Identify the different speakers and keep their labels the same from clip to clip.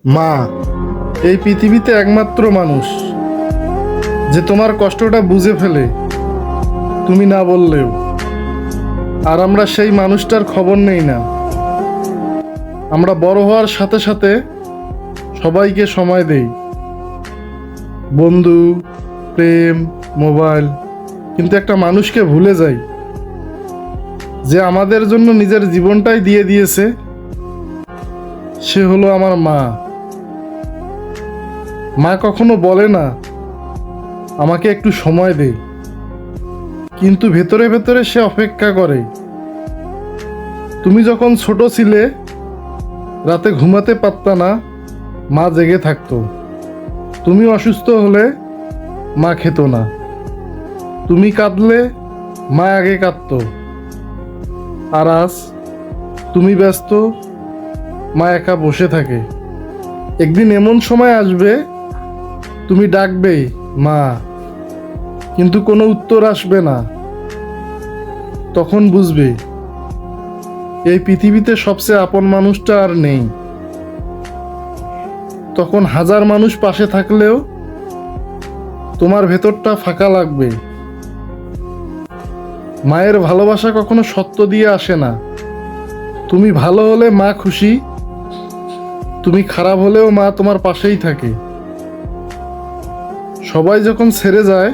Speaker 1: মা এই পৃথিবীতে একমাত্র মানুষ যে তোমার কষ্টটা বুঝে ফেলে, তুমি না বললেও। আর আমরা সেই মানুষটার খবর নেই না। আমরা বড় হওয়ার সাথে সাথে সবাইকে সময় দেই, বন্ধু, প্রেম, মোবাইল, কিন্তু একটা মানুষকে ভুলে যাই যে আমাদের জন্য নিজের জীবনটাই দিয়ে দিয়েছে। সে হলো আমার মা। মা কখনো বলে না আমাকে একটু সময় দে, কিন্তু ভেতরে ভেতরে সে অপেক্ষা করে। তুমি যখন ছোট ছিলে, রাতে ঘুমাতে পারতা না, মা জেগে থাকতো। তুমি অসুস্থ হলে মা খেত না। তুমি কাঁদলে মা আগে কাঁদতো। আর আজ তুমি ব্যস্ত, মা একা বসে থাকে। একদিন এমন সময় আসবে, তুমি ডাকবে মা, কিন্তু কোনো উত্তর আসবে না। তখন বুঝবে এই পৃথিবীতে সবচেয়ে আপন মানুষটা আর নেই। তখন হাজার মানুষ পাশে থাকলেও তোমার ভেতরটা ফাঁকা লাগবে। মায়ের ভালোবাসা কখনো সত্য দিয়ে আসে না। তুমি ভালো হলে মা খুশি, তুমি খারাপ হলেও মা তোমার পাশেই থাকে। সবাই যখন ছেড়ে যায়,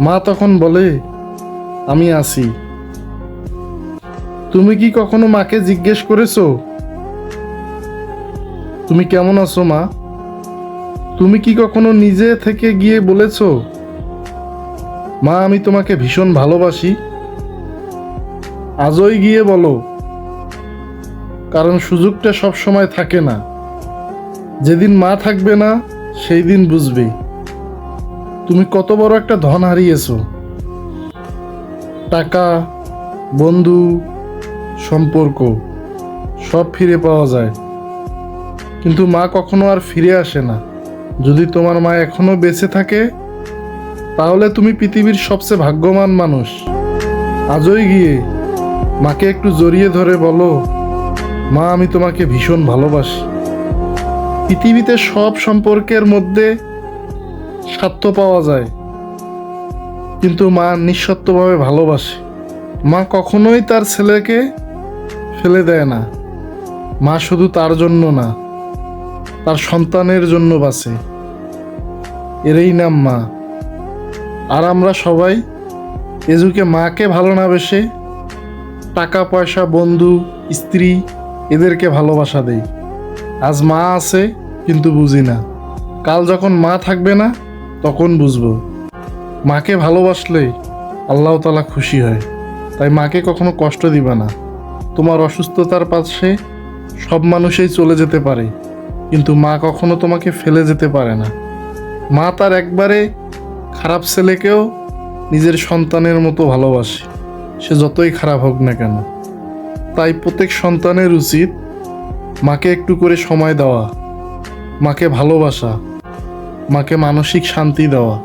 Speaker 1: মা তখন বলে আমি আছি। তুমি কি কখনো মাকে জিজ্ঞেস করেছো তুমি কেমন আছো মা? তুমি কি কখনো নিজে থেকে গিয়ে বলেছো মা আমি তোমাকে ভীষণ ভালোবাসি? আজই গিয়ে বলো, কারণ সুযোগটা সব সময় থাকে না। যেদিন মা থাকবে না, সেই দিন বুঝবে তুমি কত বড় একটা ধন হারিয়েছো। টাকা, বন্ধু, সম্পর্ক সব ফিরে পাওয়া যায়, কিন্তু মা কখনো আর ফিরে আসে না। যদি তোমার মা এখনো বেঁচে থাকে, তাহলে তুমি পৃথিবীর সবচেয়ে ভাগ্যবান মানুষ। আজই গিয়ে মাকে একটু জড়িয়ে ধরে বলো, মা আমি তোমাকে ভীষণ ভালোবাসি। পৃথিবীতে সব সম্পর্কের মধ্যে স্বার্থ পাওয়া যায়, কিন্তু মা নিঃস্বার্থভাবে ভালোবাসে। মা কখনোই তার ছেলেকে ফেলে দেয় না। মা শুধু তার জন্য না, তার সন্তানের জন্য বাঁচে। এরই নাম মা। আর আমরা সবাই এ যুগে মাকে ভালো না বেসে টাকা পয়সা, বন্ধু, স্ত্রী এদেরকে ভালোবাসা দেই। আজ মা আছে কিন্তু বুঝি না। কাল যখন মা থাকবে না, তখন বুঝবো। মাকে ভালোবাসলে আল্লাহ তাআলা খুশি হয়। তাই মাকে কখনো কষ্ট দিবা না। তোমার অসুস্থতার পাশে সব মানুষই চলে যেতে পারে, কিন্তু মা কখনো তোমাকে ফেলে যেতে পারে না। মা তার একবারে খারাপ ছেলেকেও নিজের সন্তানের মতো ভালোবাসে, সে যতই খারাপ হোক না কেন। তাই প্রত্যেক সন্তানের উচিত মাকে একটু করে সময় দেওয়া, মাকে ভালোবাসা, মাকে মানসিক শান্তি দেওয়া।